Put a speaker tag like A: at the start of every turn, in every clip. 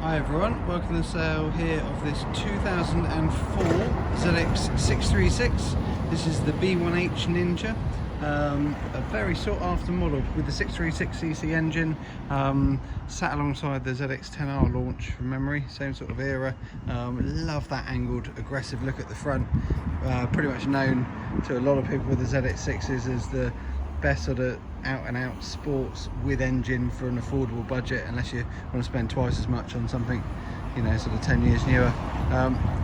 A: Hi everyone, welcome to the sale here of this 2004 ZX636. This is the B1H Ninja, a very sought after model with the 636cc engine, sat alongside the ZX10R launch from memory, same sort of era. Love that angled aggressive look at the front, pretty much known to a lot of people with the ZX6s as the best sort of out and out sports with engine for an affordable budget, unless you want to spend twice as much on something, you know, sort of 10 years newer.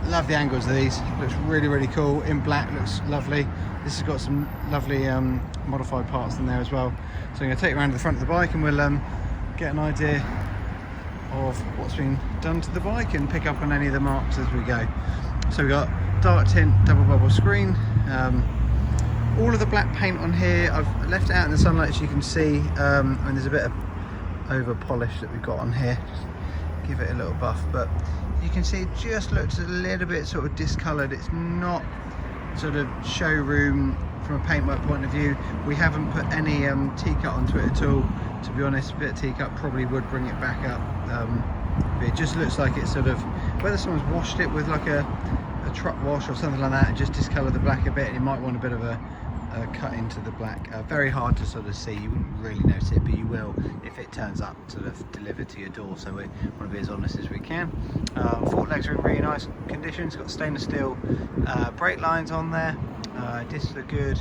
A: Love the angles of these, looks really cool. In black, looks lovely. This has got some lovely modified parts in there as well. So I'm going to take you around to the front of the bike and we'll get an idea of what's been done to the bike and pick up on any of the marks as we go. So we've got dark tint double bubble screen. All of the black paint on here, I've left it out in the sunlight so you can see, and there's a bit of over polish that we've got on here, just give it a little buff, but you can see it just looks a little bit sort of discoloured. It's not sort of showroom from a paintwork point of view. We haven't put any T-cut onto it at all, to be honest. A bit of T-cut probably would bring it back up, but it just looks like it's sort of, whether someone's washed it with like a truck wash or something like that and just discolour the black a bit, and you might want a bit of a cut into the black. Very hard to sort of see, you wouldn't really notice it, but you will if it turns up sort of delivered to your door, so we want to be as honest as we can. Fork legs are in really nice condition. It's got stainless steel brake lines on there, discs are good,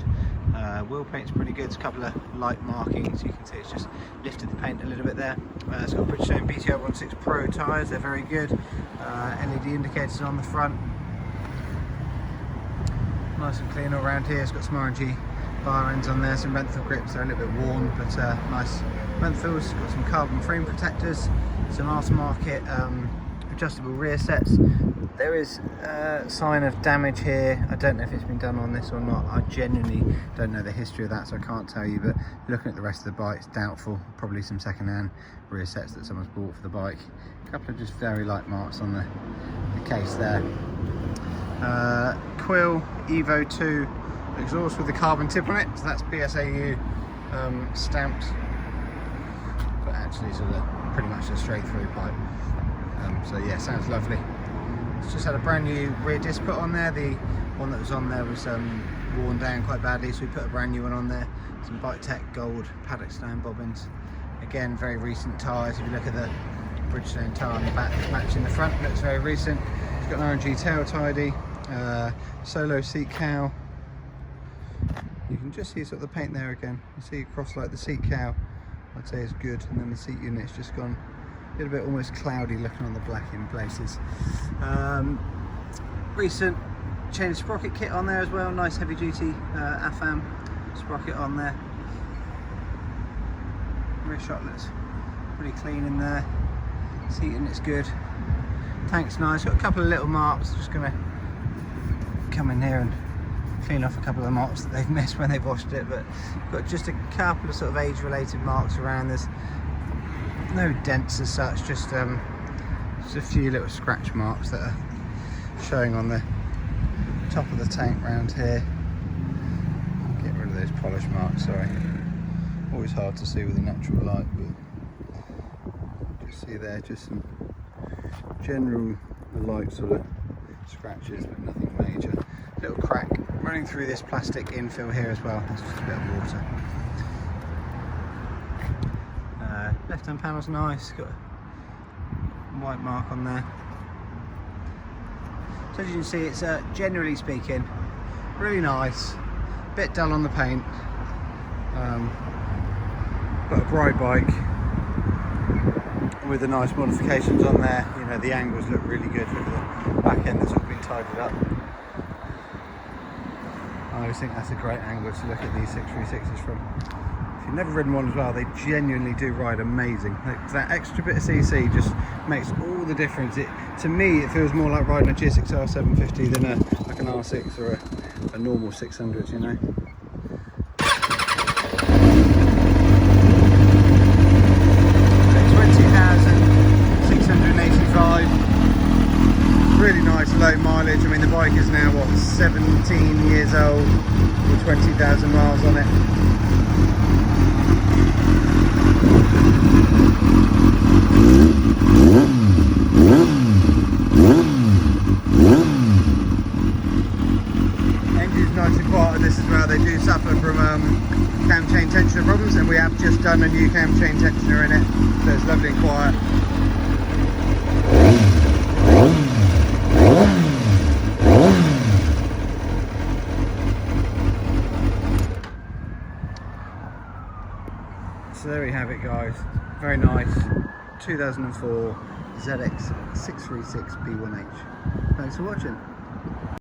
A: wheel paint's pretty good. There's a couple of light markings, you can see it's just lifted the paint a little bit there. It's got Bridgestone BTR 16 Pro tyres, they're very good. LED indicators on the front, nice and clean all around here. It's got some orangey bar ends on there, some menthol grips. They're a little bit worn, but nice menthols. Got some carbon frame protectors, some aftermarket adjustable rear sets. There is a sign of damage here. I don't know if it's been done on this or not. I genuinely don't know the history of that, so I can't tell you, but looking at the rest of the bike, it's doubtful. Probably some second-hand rear sets that someone's bought for the bike. A couple of just very light marks on the case there. Quill Evo 2 exhaust with the carbon tip on it, so that's BSAU stamped, but actually sort of pretty much a straight through pipe. So yeah, sounds lovely. It's just had a brand new rear disc put on there. The one that was on there was worn down quite badly, so we put a brand new one on there. Some Bike Tech gold paddock stand bobbins. Again, very recent tyres. If you look at the Bridgestone tyre on the back matching the front, looks very recent. It's got an RNG tail tidy. Solo seat cowl. You can just see sort of the paint there again. You see across like the seat cowl, I'd say is good, and then the seat unit's just gone a little bit almost cloudy looking on the black in places. Recent chain sprocket kit on there as well, nice heavy duty AFAM sprocket on there. Rear shot looks pretty clean in there. Seat unit's good. Tank's nice, got a couple of little marks. Just gonna come in here and clean off a couple of the marks that they've missed when they've washed it, but got just a couple of sort of age related marks around. There's no dents as such, just a few little scratch marks that are showing on the top of the tank round here. Get rid of those polish marks, sorry. Always hard to see with a natural light, but just see there, just some general light sort of scratches, but nothing major. Little crack running through this plastic infill here as well. That's just a bit of water. Left hand panel's nice, got a white mark on there. So as you can see, it's generally speaking really nice. Bit dull on the paint, but a bright bike with the nice modifications on there. You know, the angles look really good. Look at the back end that's all been tidied up. I always think that's a great angle to look at these 636s from. If you've never ridden one as well, they genuinely do ride amazing. Like, that extra bit of CC just makes all the difference. To me, it feels more like riding a GSX-R 750 than like an R6 or a normal 600, you know. 20,685. Really nice low mileage. I mean, the bike is now what, 17 years old with 20,000 miles on it. throughout, they do suffer from cam chain tensioner problems, and we have just done a new cam chain tensioner in it, so it's lovely and quiet. So there we have it, guys. Very nice 2004 ZX636 B1H. Thanks for watching.